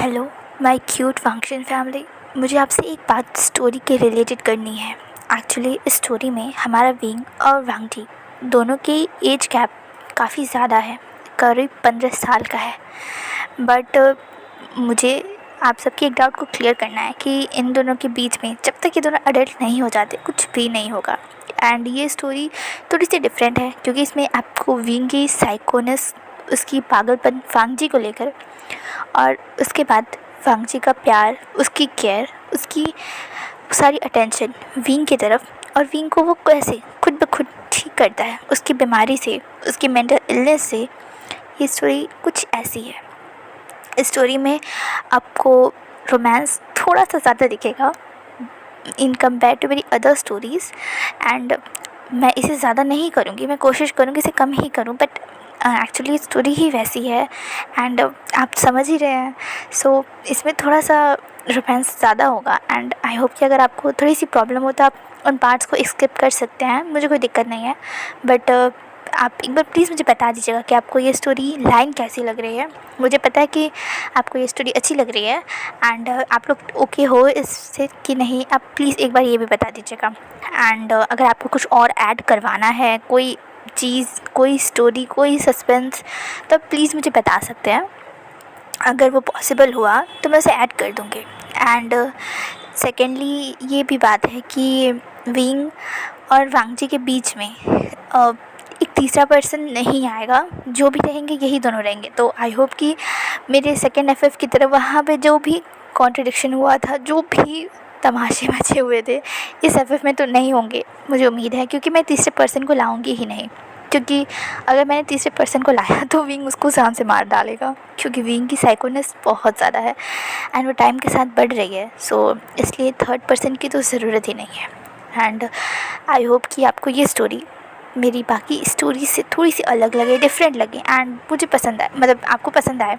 Hello my cute function family. मुझे आपसे एक बात स्टोरी के रिलेटेड करनी है। एक्चुअली इस स्टोरी में हमारा विंग और वांगजी दोनों की एज गैप काफ़ी ज़्यादा है, करीब 15 साल का है। बट मुझे आप सबके एक डाउट को क्लियर करना है कि इन दोनों के बीच में जब तक ये दोनों अडल्ट नहीं हो जाते कुछ भी नहीं होगा। एंड ये स्टोरी थोड़ी सी डिफरेंट है क्योंकि इसमें आपको विंग की साइकोनेस, उसकी पागलपन वांगजी को लेकर, और उसके बाद वांगजी का प्यार, उसकी केयर, उसकी सारी अटेंशन विंग की तरफ, और विंग को वो कैसे खुद ब खुद ठीक करता है उसकी बीमारी से, उसकी मेंटल इलनेस से। ये स्टोरी कुछ ऐसी है। इस स्टोरी में आपको रोमांस थोड़ा सा ज़्यादा दिखेगा इन कम्पेयर टू मेरी अदर स्टोरीज़। एंड मैं इसे ज़्यादा नहीं करूँगी, मैं कोशिश करूँगी इसे कम ही करूँ, बट एक्चुअली स्टोरी ही वैसी है एंड आप समझ ही रहे हैं। सो इसमें थोड़ा सा रोमांस ज़्यादा होगा एंड आई होप कि अगर आपको थोड़ी सी प्रॉब्लम हो तो आप उन पार्ट्स को स्किप कर सकते हैं, मुझे कोई दिक्कत नहीं है। बट आप एक बार प्लीज़ मुझे बता दीजिएगा कि आपको ये स्टोरी लाइन कैसी लग रही है। मुझे पता है कि आपको ये स्टोरी अच्छी लग रही है एंड आप लोग ओके हो इससे कि नहीं, आप प्लीज़ एक बार ये भी बता दीजिएगा। एंड अगर आपको कुछ और ऐड करवाना है, कोई चीज़, कोई स्टोरी, कोई सस्पेंस, तो प्लीज़ मुझे बता सकते हैं। अगर वो पॉसिबल हुआ तो मैं उसे ऐड कर दूँगी। एंड सेकेंडली ये भी बात है कि विंग और वांगजी के बीच में एक तीसरा पर्सन नहीं आएगा, जो भी रहेंगे यही दोनों रहेंगे। तो आई होप कि मेरे सेकेंड एफएफ की तरह वहाँ पे जो भी कॉन्ट्रडिक्शन हुआ था, जो भी तमाशे मचे हुए थे, इस एफएफ में तो नहीं होंगे, मुझे उम्मीद है। क्योंकि मैं तीसरे पर्सन को लाऊंगी ही नहीं, क्योंकि अगर मैंने तीसरे पर्सन को लाया तो विंग उसको जान से मार डालेगा, क्योंकि विंग की साइकोनेस बहुत ज़्यादा है एंड वो टाइम के साथ बढ़ रही है। सो इसलिए थर्ड पर्सन की तो ज़रूरत ही नहीं है। एंड आई होप कि आपको ये स्टोरी मेरी बाकी स्टोरी से थोड़ी सी अलग लगे, डिफरेंट लगे एंड मुझे पसंद आए, मतलब आपको पसंद आए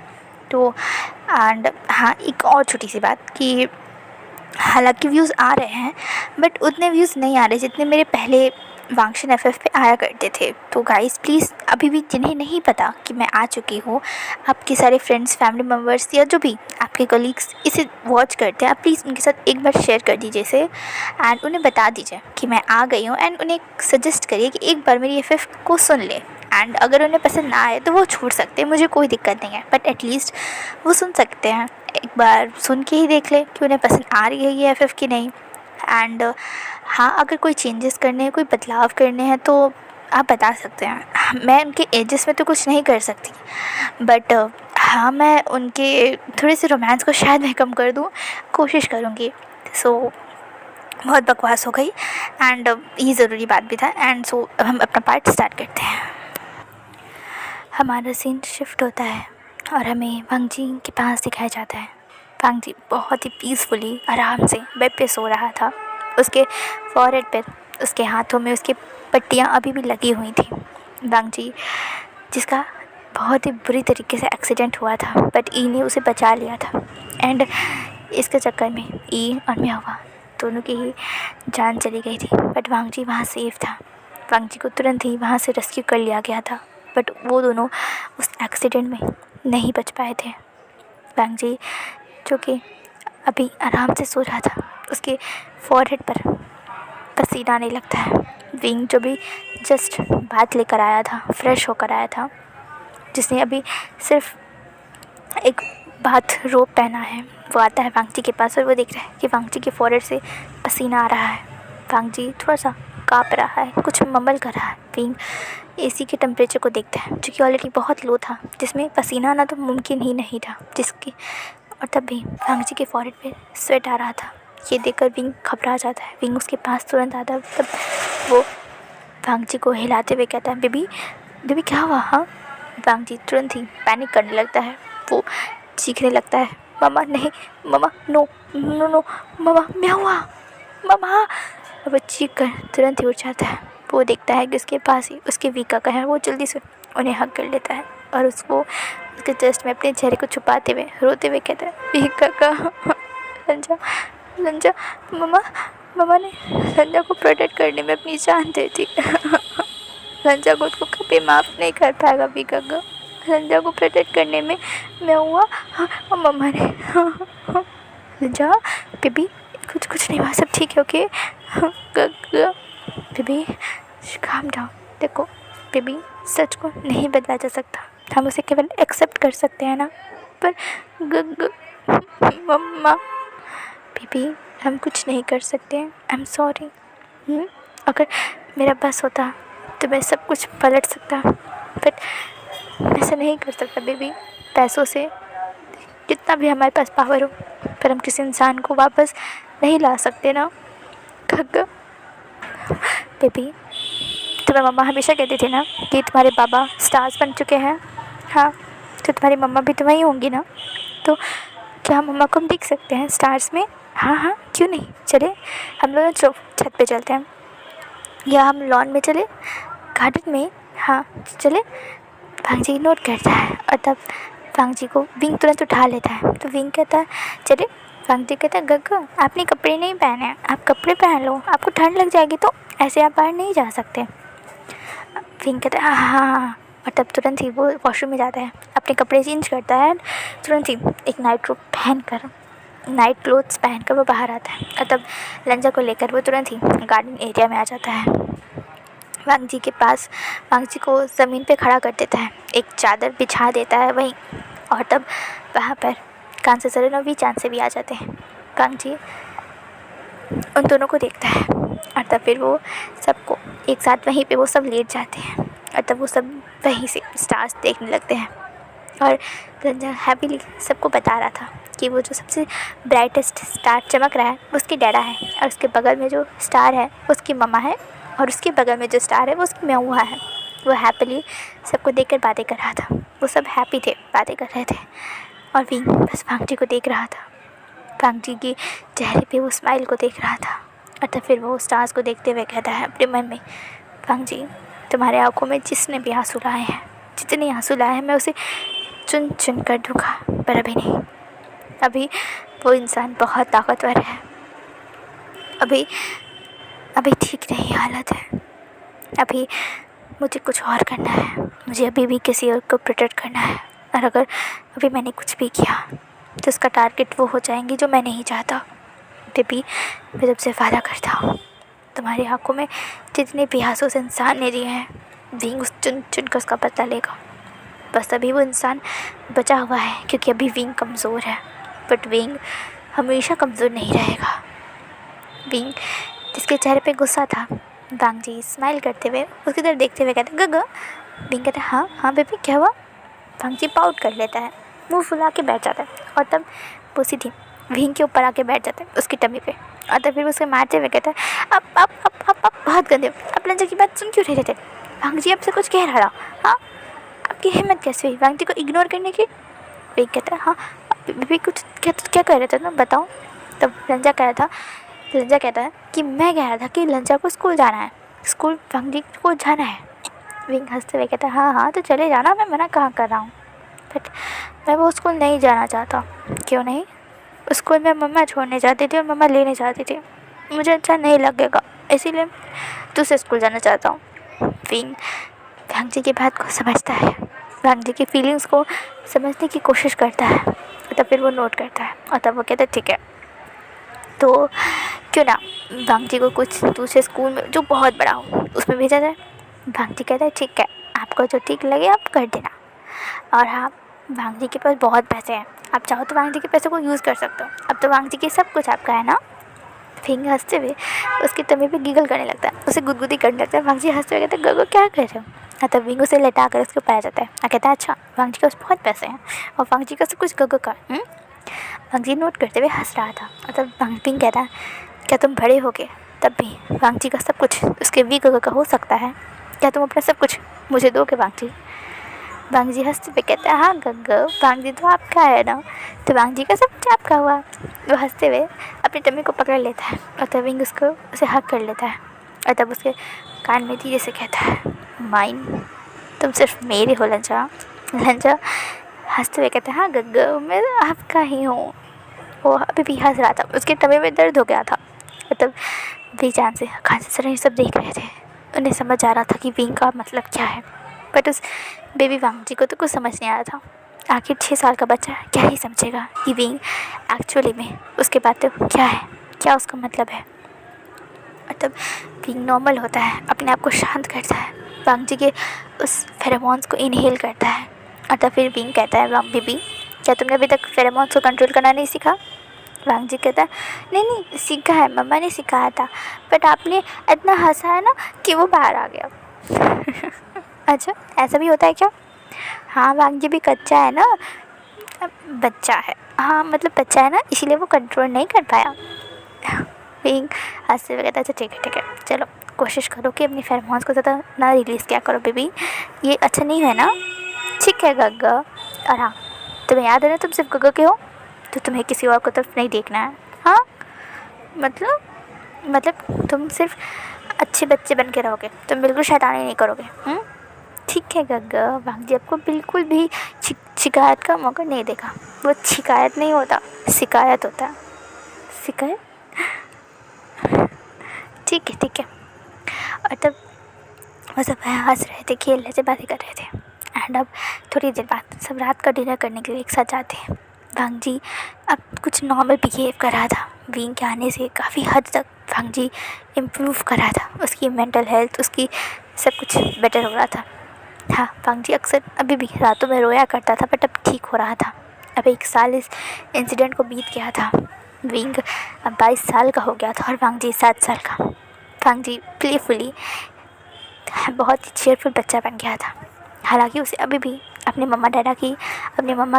तो। एंड हाँ, एक और छोटी सी बात कि हालांकि व्यूज़ आ रहे हैं बट उतने व्यूज़ नहीं आ रहे जितने मेरे पहले वांगशन एफएफ पे आया करते थे। तो गाइस प्लीज़, अभी भी जिन्हें नहीं पता कि मैं आ चुकी हूँ, आपके सारे फ्रेंड्स, फैमिली मेम्बर्स या जो भी आपके कलीग्स इसे वॉच करते हैं, आप प्लीज़ उनके साथ एक बार शेयर कर दीजिए इसे एंड उन्हें बता दीजिए कि मैं आ गई हूँ। एंड उन्हें सजेस्ट करिए कि एक बार मेरी एफएफ को सुन ले। एंड अगर उन्हें पसंद ना आए तो वो छोड़ सकते हैं, मुझे कोई दिक्कत नहीं है, बट एटलीस्ट वो सुन सकते हैं। एक बार सुन के ही देख ले कि उन्हें पसंद आ रही है ये एफएफ की नहीं। एंड हाँ, अगर कोई चेंजेस करने हैं, कोई बदलाव करने हैं तो आप बता सकते हैं। मैं उनके एजेस में तो कुछ नहीं कर सकती, बट हाँ, मैं उनके थोड़े से रोमांस को शायद मैं कम कर दूँ, कोशिश करूँगी। सो बहुत बकवास हो गई एंड ये ज़रूरी बात भी था। एंड सो अब हम अपना पार्ट स्टार्ट करते हैं। हमारा सीन शिफ्ट होता है और हमें वांगजी के पास दिखाया जाता है। वांगजी बहुत ही पीसफुली आराम से बेड पे सो रहा था। उसके फॉरहेड पर, उसके हाथों में उसकी पट्टियाँ अभी भी लगी हुई थी। वांगजी जिसका बहुत ही बुरी तरीके से एक्सीडेंट हुआ था, बट ई ने उसे बचा लिया था। एंड इसके चक्कर में ई और म्यावा दोनों की ही जान चली गई थी, बट वांगजी वहाँ सेफ था। वांगजी को तुरंत ही वहाँ से रेस्क्यू कर लिया गया था, बट वो दोनों उस एक्सीडेंट में नहीं बच पाए थे। वांगजी जो कि अभी आराम से सो रहा था, उसके फॉरहेड पर पसीना आने लगता है। विंग जो भी जस्ट बात लेकर आया था, फ्रेश होकर आया था, जिसने अभी सिर्फ एक बात रोब पहना है, वो आता है वांगजी के पास और वो देख रहा है कि वांगजी के फॉरहेड से पसीना आ रहा है। वांगजी थोड़ा सा काँप रहा है, कुछ मम्मल कर रहा है। विंग एसी के टेम्परेचर को देखता है जो कि ऑलरेडी बहुत लो था, जिसमें पसीना आना तो मुमकिन ही नहीं था, जिसकी और तब भी वांगजी के फॉरहेड पे स्वेट आ रहा था। ये देखकर विंग घबरा जाता है। विंग उसके पास तुरंत आता है, तब वो वांगजी को हिलाते हुए कहता है, बेबी बेबी क्या हुआ? हाँ, वांगजी तुरंत ही पैनिक करने लगता है। वो चीखने लगता है, मामा नहीं, मामा नो नो नो, मामा म्यावा, मामा। और वो चीख कर तुरंत ही उठ जाता है। वो देखता है कि उसके पास ही उसके वी काका है। वो जल्दी से उन्हें हग कर लेता है और उसको उसके चेस्ट में अपने चेहरे को छुपाते हुए रोते हुए कहता है, वी काका, संजा संजा, मामा मामा ने संजा को प्रोटेक्ट करने में अपनी जान दे दी। संजा को उसको कभी माफ़ नहीं कर पाएगा वी काका। लंजा को प्रोटेक्ट करने में मैं हुआ और मम्मा ने लंजा बेबी कुछ नहीं हुआ, सब ठीक है ओके बेबी काम डाउन। देखो बेबी सच को नहीं बदला जा सकता, हम उसे केवल एक्सेप्ट कर सकते हैं ना, पर मम्मा बेबी हम कुछ नहीं कर सकते, आई एम सॉरी। अगर मेरा बस होता तो मैं सब कुछ पलट सकता, बट ऐसा नहीं कर सकता बेबी। पैसों से जितना भी हमारे पास पावर हो, पर हम किसी इंसान को वापस नहीं ला सकते ना। बेबी तुम्हें मम्मा हमेशा कहती थी ना कि तुम्हारे बाबा स्टार्स बन चुके हैं। हाँ तो तुम्हारी मम्मा भी तो वहीं होंगी ना, तो क्या मम्मा को हम देख सकते हैं स्टार्स में? हाँ क्यों नहीं, चले हम लोग छत पे चलते हैं, या हम लॉन में चले, गार्डन में। हाँ चले। भांजी नोट करता है और तब भांजी को विंग तुरंत उठा लेता है, तो विंग कहता है चले। भांजी कहता है गग्गू आपने कपड़े नहीं पहने हैं, आप कपड़े पहन लो, आपको ठंड लग जाएगी, तो ऐसे आप बाहर नहीं जा सकते। विंग कहता है हाँ और तब तुरंत ही वो वॉशरूम में जाता है, अपने कपड़े चेंज करता है, तुरंत ही एक नाइट क्लोथ्स पहनकर वो बाहर आता है, और तब लंजा को लेकर वो तुरंत ही गार्डन एरिया में आ जाता है। वांगजी के पास वांगजी को ज़मीन पे खड़ा कर देता है, एक चादर बिछा देता है वहीं, और तब वहाँ पर कांसे सरन और वी चांद से भी आ जाते हैं। वांगजी उन दोनों को देखता है और तब फिर वो सबको एक साथ वहीं पे वो सब लेट जाते हैं, और तब वो सब वहीं से स्टार्स देखने लगते हैं। और लंजा हैप्पीली सबको बता रहा था कि वो जो सबसे ब्राइटेस्ट स्टार चमक रहा है उसकी डैडा है, और उसके बगल में जो स्टार है उसकी मम्मा है, और उसके बगल में जो स्टार है वो उसकी म्याऊआ है। वो हैप्पीली सबको देखकर बातें कर रहा था, वो सब हैप्पी थे, बातें कर रहे थे, और विंग बस वांगजी को देख रहा था। वांगजी के चेहरे पे वो स्माइल को देख रहा था, और तब फिर वो स्टार्स को देखते हुए कहता है अपने मन में, वांगजी तुम्हारे आँखों में जिसने भी आंसू लाए हैं, जितने आंसू लाए हैं मैं उसे चुन चुन कर दूँगा, पर अभी नहीं। अभी वो इंसान बहुत ताकतवर है, अभी ठीक नहीं हालत है, अभी मुझे कुछ और करना है, मुझे अभी भी किसी और को प्रोटेक्ट करना है, और अगर अभी मैंने कुछ भी किया तो उसका टारगेट वो हो जाएंगे जो मैं नहीं चाहता। बेबी मैं तुमसे वादा करता हूँ, तुम्हारी आंखों में जितने भी आंसू उस इंसान ने दिए हैं, विंग उस चुन चुन कर उसका बदला लेगा। बस अभी वो इंसान बचा हुआ है क्योंकि अभी विंग कमज़ोर है, बट विंग हमेशा कमज़ोर नहीं रहेगा। विंग जिसके चेहरे पे गुस्सा था, वांगजी स्माइल करते हुए उसकी तरफ देखते हुए कहते गग्गा। विंग कहता है हाँ बेबी क्या हुआ? वांगजी पाउट कर लेता है, मुँह फुला के बैठ जाता है, और तब वो सीधी विंग के ऊपर आके बैठ जाता है उसकी टमी पे, और तब फिर उसे मारते हुए कहता है अब बहुत गंदे, अब लंजा की बात सुन क्यों रहे थे? वांगजी आपसे कुछ कह रहा था, हाँ आपकी हिम्मत कैसे हुई वांगजी को इग्नोर करने की? विंग कहता है हाँ बेबी कुछ क्या कह रहे थे ना बताओ। तब लंजा कहता है कि मैं कह रहा था कि लंजा को स्कूल जाना है, स्कूल वांगजी को जाना है। विंग हंसते हुए कहता है हाँ तो चले जाना, मैं मना कहाँ कर रहा हूँ, बट मैं वो स्कूल नहीं जाना चाहता। क्यों नहीं? उस स्कूल में मम्मा छोड़ने जाती थी और मम्मा लेने जाती थी, मुझे अच्छा नहीं लगेगा, इसीलिए दूसरे स्कूल जाना चाहता हूँ। विंग वांगजी की बात को समझता है, वांगजी की फीलिंग्स को समझने की कोशिश करता है, और तब फिर वो नोट करता है, और तब वो कहता है ठीक है तो क्यों ना वांगजी को कुछ दूसरे स्कूल में जो बहुत बड़ा हो उसमें भेजा जाए। वांगजी कहता है ठीक है, आपको जो ठीक लगे आप कर देना, और हाँ वांगजी के पास बहुत पैसे हैं, आप चाहो तो वांगजी के पैसे को यूज़ कर सकते हो, अब तो वांगजी के सब कुछ आपका है ना। विंग हंसते हुए उसकी टमी पे गिगल करने लगता है, उसे गुदगुदी करने लगता है। वांगजी हंसते हुए कहता है गगो क्या कर रहे हो? तब विंग उसे लेटा कर उसके ऊपर आ जाता है और कहता है अच्छा वांगजी के पास बहुत पैसे हैं और वांगजी का सब कुछ गगो का। वांगजी नोट करते हुए हंस रहा था, और तब विंग कहता है क्या तुम बड़े हो गए तब भी वांगजी का सब कुछ उसके वी गगो का हो सकता है? क्या तुम अपना सब कुछ मुझे दोगे वांगजी? वांगजी हंसते हुए कहता है हाँ गग्गो वांगजी तो आपका है ना, तो वांगजी का सब कुछ आपका हुआ। वो हंसते हुए अपनी टम्मी को पकड़ लेता है, और तब विंग उसे हक कर लेता है, और तब उसके कान में धीरे से कहता है माइन, तुम सिर्फ मेरे हो लंजा। लंजा हंसते हुए कहता है हाँ गग्गो मैं आपका ही हूँ। वो अभी भी हंस रहा था, उसके टम्मी में दर्द हो गया था, और तब बेजान से खांसी सर ये सब देख रहे थे। उन्हें समझ आ रहा था कि विंग का मतलब क्या है, बट उस बेबी वांग जी को तो कुछ समझ नहीं आ रहा था। आखिर 6 साल का बच्चा क्या ही समझेगा कि विंग एक्चुअली में उसके बातें क्या है, क्या उसका मतलब है। और तब विंग नॉर्मल होता है, अपने आप को शांत करता है, वांग जी के उस फेरोमोन्स को इनहेल करता है। और तब फिर विंग कहता है, वांग बेबी क्या तुमने अभी तक फेरोमोन्स को कंट्रोल करना नहीं सीखा? वांग जी कहता है, नहीं नहीं सीखा है, मम्मा ने सिखाया था, बट आपने इतना हंसा है ना कि वो बाहर आ गया। अच्छा ऐसा भी होता है क्या? हाँ वांग जी भी कच्चा है ना, बच्चा है, हाँ मतलब बच्चा है ना, इसीलिए वो कंट्रोल नहीं कर पाया। विंग हंसते हुए कहता है, अच्छा ठीक है चलो कोशिश करो कि अपनी फेरोमोन्स को ज़्यादा ना रिलीज़ किया करो बेबी, ये अच्छा नहीं है ना। ठीक है गग्गा। और हाँ तुम्हें याद है ना तुम सिर्फ गग्गा के हो, तो तुम्हें किसी और को तरफ नहीं देखना है। हाँ मतलब तुम सिर्फ अच्छे बच्चे बन के रहोगे, तुम बिल्कुल शैतानी नहीं करोगे। ठीक है गग्गा। वांग जी आपको बिल्कुल भी शिकायत का मौका नहीं देगा। वो शिकायत नहीं होता, शिकायत होता है। शिकायत? ठीक है। और तब वो सब हंस रहे थे, खेल रहे थे, बातें कर रहे थे। एंड अब थोड़ी देर बाद सब रात का डिनर करने के लिए एक साथ जाते हैं। वांग जी अब कुछ नॉर्मल बिहेव कर रहा था। विंग के आने से काफ़ी हद तक वांग जी इम्प्रूव कर रहा था, उसकी मेंटल हेल्थ, उसकी सब कुछ बेटर हो रहा था। हाँ वांग जी अक्सर अभी भी रातों में रोया करता था, बट अब ठीक हो रहा था। अब 1 साल इस इंसिडेंट को बीत गया था। विंग अब 22 साल का हो गया था और वांग जी 7 साल का। वांग जी प्लेफुली बहुत ही चेयरफुल बच्चा बन गया था। हालांकि उसे अभी भी अपने मम्मा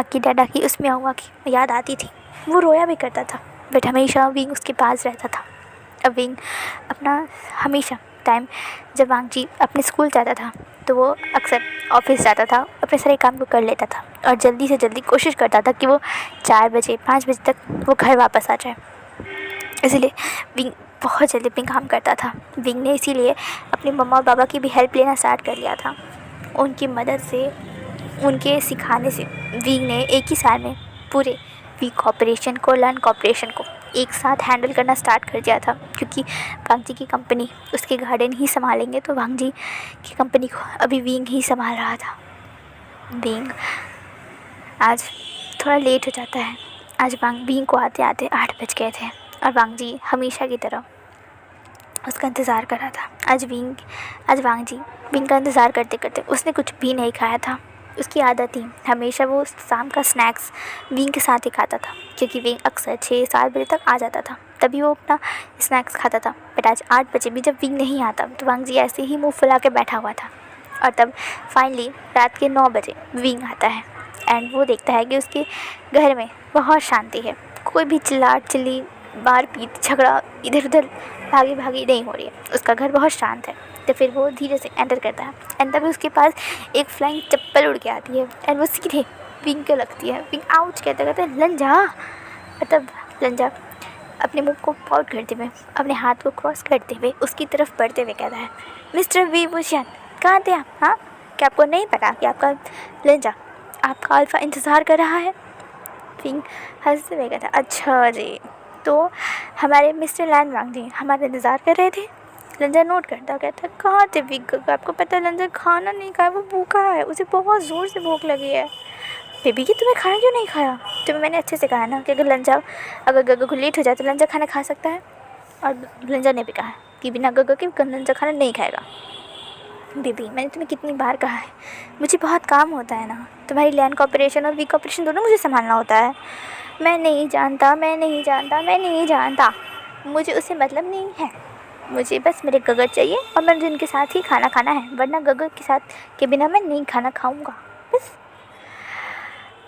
की डैडा की उसमें हुआ की याद आती थी। वो रोया भी करता था, बट हमेशा विंग उसके पास रहता था। अब विंग अपना हमेशा टाइम, जब वांग जी अपने स्कूल जाता था तो वो अक्सर ऑफिस जाता था, अपने सारे काम को कर लेता था और जल्दी से जल्दी कोशिश करता था कि वो 4 बजे 5 बजे तक वो घर वापस आ जाए। इसलिए विंग बहुत जल्दी अपनी काम करता था। विंग ने इसीलिए अपनी मम्मा और पापा की भी हेल्प लेना स्टार्ट कर लिया था। उनकी मदद से, उनके सिखाने से विंग ने एक ही साल में पूरे वीक कॉपरेशन को, लर्न कॉपरेशन को एक साथ हैंडल करना स्टार्ट कर दिया था। क्योंकि वांग जी की कंपनी उसके गार्डन ही संभालेंगे, तो वांग जी की कंपनी को अभी विंग ही संभाल रहा था। विंग आज थोड़ा लेट हो जाता है। आज विंग को आते आते 8 बज गए थे और वांग जी हमेशा की तरह उसका इंतज़ार कर रहा था। आज वांग जी विंग का इंतज़ार करते करते उसने कुछ भी नहीं खाया था। उसकी आदत थी, हमेशा वो शाम का स्नैक्स विंग के साथ ही खाता था, क्योंकि विंग अक्सर 6-7 बजे तक आ जाता था, तभी वो अपना स्नैक्स खाता था। बट आज 8 बजे भी जब विंग नहीं आता तो वांग जी ऐसे ही मुँह फुला के बैठा हुआ था। और तब फाइनली रात के 9 बजे विंग आता है एंड वो देखता है कि उसके घर में बहुत शांति है। कोई भी चिल्ली मारपीट झगड़ा इधर उधर भागी भागी नहीं हो रही है। उसका घर बहुत शांत है। तो फिर वो धीरे से एंटर करता है एंड तभी उसके पास एक फ्लाइंग चप्पल उड़ के आती है एंड वो सीधे विंग को लगती है। विंग आउच कहते कहते लंजा। तब लंजा अपने मुंह को आउट करते हुए, अपने हाथ को क्रॉस करते हुए उसकी तरफ बढ़ते हुए कहता है, मिस्टर वीभूषण कहाँ थे आप? हाँ क्या आपको नहीं पता कि आपका लंजा आपका अल्फ़ा इंतज़ार कर रहा है? विंग हंसते हुए कहता, अच्छा जी, तो हमारे मिस्टर लैन वांग जी हमारा इंतज़ार कर रहे थे। लंजा नोट करता कहता, कहाँ थे विग? आपको पता है लंजा खाना नहीं खाया, वो भूखा है, उसे बहुत ज़ोर से भूख लगी है। बेबी कि तुम्हें खाना क्यों नहीं खाया? तुम्हें मैंने अच्छे से कहा ना कि अगर गग्गा को लेट हो जाए तो लंजा खाना खा सकता है। और लंजा ने भी कहा कि बिना गग्गा के लंजा खाना नहीं खाएगा। बेबी मैंने तुम्हें कितनी बार कहा है, मुझे बहुत काम होता है ना, तुम्हारी लैंड कॉपरेशन और वीक कॉपरेशन दोनों मुझे संभालना होता है। मैं नहीं जानता, मुझे उससे मतलब नहीं है। मुझे बस मेरे गगर चाहिए और मैं जिनके साथ ही खाना खाना है, वरना गगर के साथ के बिना मैं नहीं खाना खाऊंगा बस।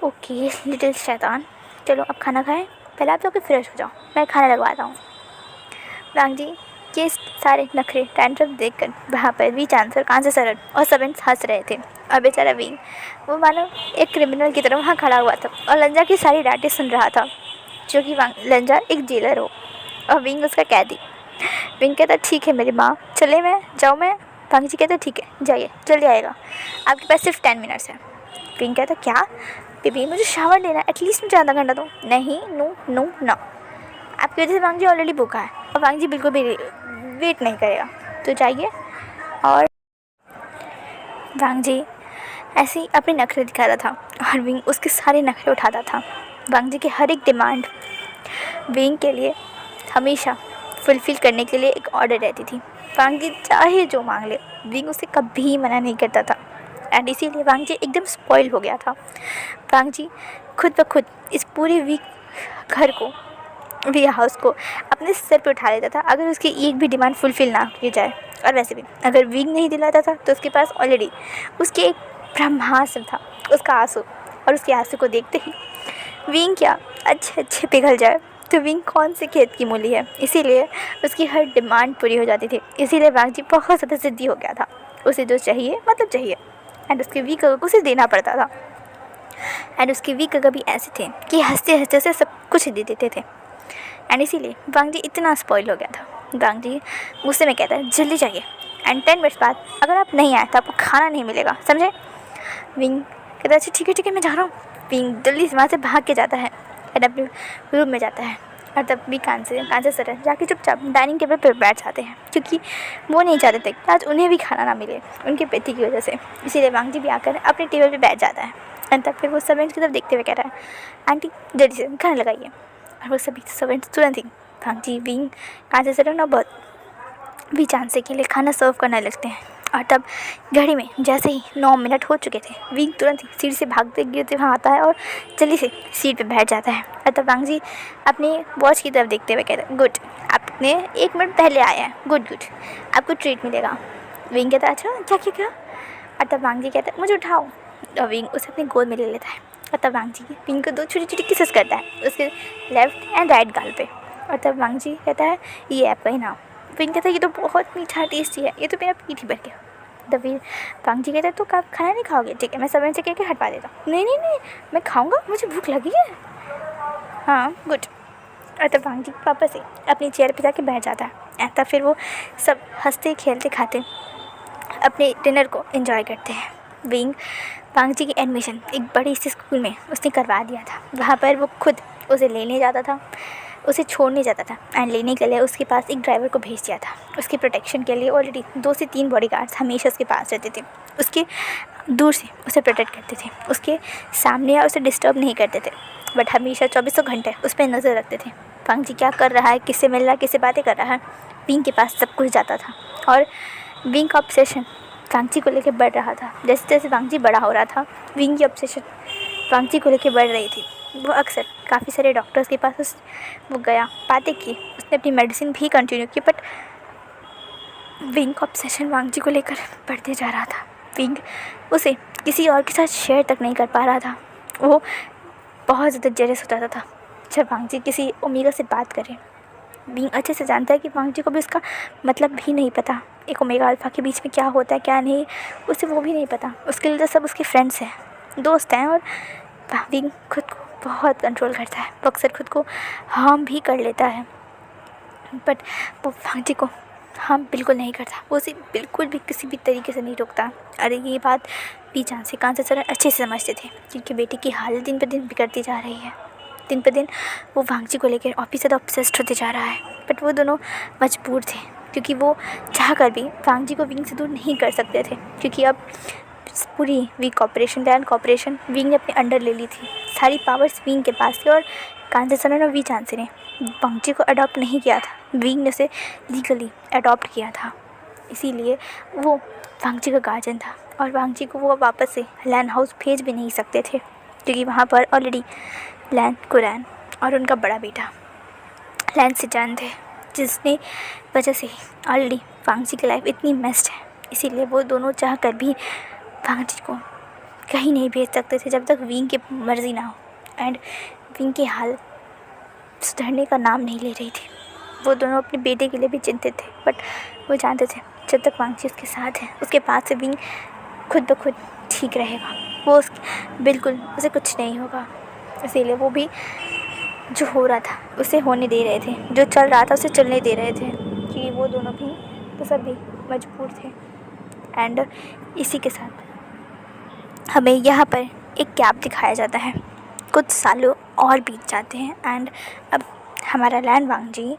ओके लिटिल शैतान, चलो अब खाना खाएं। पहले आप लोग फ्रेश हो जाओ, मैं खाना लगवाता हूँ। वांग जी ये सारे नखरे टैंट्रम देखकर वहाँ पर भी चांसर कान से सरल और सबेंस हंस रहे थे। और बेचारा विंग वो मानो एक क्रिमिनल की तरह वहाँ खड़ा हुआ था और लंजा की सारी डांटें सुन रहा था, जो कि लंजा एक जेलर हो और विंग उसका कैदी। विंग कहता ठीक है मेरी माँ, चले मैं जाऊँ मैं? वांग जी कहता ठीक है जाइए, जल्दी आएगा, आपके पास सिर्फ 10 मिनट्स है। विंग कहता क्या? बेबी मुझे शावर लेना है, एटलीस्ट मुझे आधा घंटा दो। नहीं, नो, आपकी वजह से वांग जी ऑलरेडी भूखा है और वांग जी बिल्कुल भी वेट नहीं करेगा, तो जाइए। और वांग जी ऐसे ही अपने नखरे दिखा रहा था और विंग उसके सारे नखरे उठाता था। वांग जी की हर एक डिमांड विंग के लिए हमेशा फुलफ़िल करने के लिए एक ऑर्डर रहती थी। वांग जी चाहे जो मांग ले, विंग उसे कभी मना नहीं करता था। एंड इसीलिए वांग जी एकदम स्पॉइल हो गया था। वांग जी खुद ब खुद इस पूरे घर को, हाउस को अपने सर पे उठा लेता था अगर उसकी एक भी डिमांड फुलफ़िल ना की जाए। और वैसे भी अगर विंग नहीं दिलाता था तो उसके पास ऑलरेडी उसके एक ब्रह्मास्त्र था, उसका आंसू। और उसके आंसू को देखते ही विंग क्या अच्छे पिघल जाए। तो विंग कौन से खेत की मूली है, इसीलिए उसकी हर डिमांड पूरी हो जाती थी। इसीलिए वांग जी बहुत ज़्यादा ज़िद्दी हो गया था। उसे जो चाहिए मतलब चाहिए। एंड उसके वीक को उसे देना पड़ता था। एंड उसके वीक भी ऐसे थे कि हंसते हंसते से सब कुछ दे देते थे। एंड इसीलिए वांग जी इतना स्पॉइल हो गया था। वांग जी गुस्से में कहता है जल्दी चाहिए, एंड 10 मिनट्स बाद अगर आप नहीं आए तो आपको खाना नहीं मिलेगा, समझे। विंग कहता है अच्छा ठीक है मैं जा रहा हूँ। विंग जल्दी से वहाँ से भाग के जाता है एंड अपने रूम में जाता है। और तब भी कान से सर जाके चुपचाप डाइनिंग टेबल पर बैठ जाते हैं, क्योंकि वो नहीं चाहते थे कि आज उन्हें भी खाना ना मिले उनके पति की वजह से। इसीलिए वांग जी भी आकर अपने टेबल पे बैठ जाता है। एंड तब फिर वो सर्वेंट्स की तरफ देखते हुए कह रहा है आंटी जल्दी से खाना लगाइए। और वो सभी सर्वेंट्स तुरंत ही वांग जी विंग कान से सर ना बहुत भी चांसे के लिए खाना सर्व करने लगते हैं। और तब घड़ी में जैसे ही 9 मिनट हो चुके थे, विंग तुरंत ही सीट से भागते गिरते वहाँ आता है और जल्दी से सीट पे बैठ जाता है। और तब वांग जी अपनी वॉच की तरफ देखते हुए कहते हैं गुड, आपने 1 मिनट पहले आया है, गुड आपको ट्रीट मिलेगा। विंग कहता है अच्छा क्या। और तब वांग जी कहता है मुझे उठाओ। और विंग उसे अपनी गोद में ले लेता है। और तब वांग जी विंग को 2 छोटी किसेस करता है उसके लेफ्ट एंड राइट गाल पे। और तब वांग जी कहता है ये आपका इनाम। विंग कहता है ये तो बहुत मीठा टेस्टी है, ये तो मेरा पीठ ही भर गया। तब फिर वांग जी कहता है तो आप खाना नहीं खाओगे, ठीक है मैं सर्वेंट से कह के हटवा देता हूँ। नहीं मैं खाऊंगा, मुझे भूख लगी है। हाँ गुड। और तब वांग जी वापस से अपनी चेयर पे जाके बैठ जाता है। तब फिर वो सब हंसते खेलते खाते अपने डिनर को एंजॉय करते हैं। वांग जी की एडमिशन एक बड़ी सी स्कूल में उसने करवा दिया था। वहाँ पर वो खुद उसे लेने जाता था, उसे छोड़ने जाता था। एंड लेने के लिए उसके पास एक ड्राइवर को भेज दिया था। उसकी प्रोटेक्शन के लिए ऑलरेडी 2 से 3 बॉडीगार्ड्स हमेशा उसके पास रहते थे। उसके दूर से उसे प्रोटेक्ट करते थे, उसके सामने या उसे डिस्टर्ब नहीं करते थे, बट हमेशा 24 घंटे उस पर नज़र रखते थे। वांग जी क्या कर रहा है, किससे मिल रहा है, किससे बातें कर रहा है, विंग के पास सब कुछ जाता था। और विंग का ऑब्सेशन वांग जी को लेकर बढ़ रहा था। जैसे जैसे वांग जी बड़ा हो रहा था, विंग की ऑब्सेशन वांग जी को लेकर बढ़ रही थी। वो अक्सर काफ़ी सारे डॉक्टर्स के पास वो गया, बातें की, उसने अपनी मेडिसिन भी कंटिन्यू की, बट विंग का ऑब्सेशन वांग जी को लेकर बढ़ते जा रहा था। विंग उसे किसी और के साथ शेयर तक नहीं कर पा रहा था। वो बहुत ज़्यादा जेलस हो जाता था जब वांग जी किसी ओमेगा से बात करें। विंग अच्छे से जानता है कि वांग जी को भी उसका मतलब भी नहीं पता, एक ओमेगा अल्फ़ा के बीच में क्या होता है क्या नहीं, उसे वो भी नहीं पता। उसके लिए तो सब उसके फ्रेंड्स हैं, दोस्त हैं। और विंग खुद को बहुत कंट्रोल करता है, वो अक्सर खुद को हार्म भी कर लेता है, बट वो वांग जी को हार्म बिल्कुल नहीं करता। वो उसे बिल्कुल भी किसी भी तरीके से नहीं रोकता। अरे ये बात पीछा से कान से सर अच्छे से समझते थे, क्योंकि बेटी की हालत दिन पर दिन बिगड़ती जा रही है। दिन पर दिन वो वांग जी को लेकर और भी ज़्यादा ऑब्सेस्ड होते जा रहा है। बट वो दोनों मजबूर थे, क्योंकि वो चाह कर भी वांग जी को विंग से दूर नहीं कर सकते थे, क्योंकि अब पूरी विंग कॉपरेशन विंग ने अपने अंडर ले ली थी। सारी पावर्स विंग के पास थी। और कांसे सर और वी चांसे ने वांग जी को अडॉप्ट नहीं किया था, विंग ने उसे लीगली अडॉप्ट किया था। इसीलिए वो वांग जी का गार्जियन था। और वांग जी को वो वापस से लैन हाउस भेज भी नहीं सकते थे, क्योंकि वहाँ पर ऑलरेडी लैन कुरैन और उनका बड़ा बेटा लैन सिजान थे, जिसने वजह से ऑलरेडी वांग जी की लाइफ इतनी मेस्ड है। इसीलिए वो दोनों चाह कर भी वांग जी को कहीं नहीं भेज सकते थे जब तक विंग की मर्ज़ी ना हो। एंड विंग की हालत सुधरने का नाम नहीं ले रही थी। वो दोनों अपने बेटे के लिए भी चिंतित थे, बट वो जानते थे जब तक वांग जी उसके साथ है, उसके पास से विंग खुद ब खुद ठीक रहेगा। वो बिल्कुल उसे कुछ नहीं होगा। इसीलिए वो भी जो हो रहा था उसे होने दे रहे थे, जो चल रहा था उसे चलने दे रहे थे, कि वो दोनों भी तो सब भी मजबूर थे। एंड इसी के साथ हमें यहाँ पर एक गैप दिखाया जाता है। कुछ सालों और बीत जाते हैं एंड अब हमारा लैन वांग जी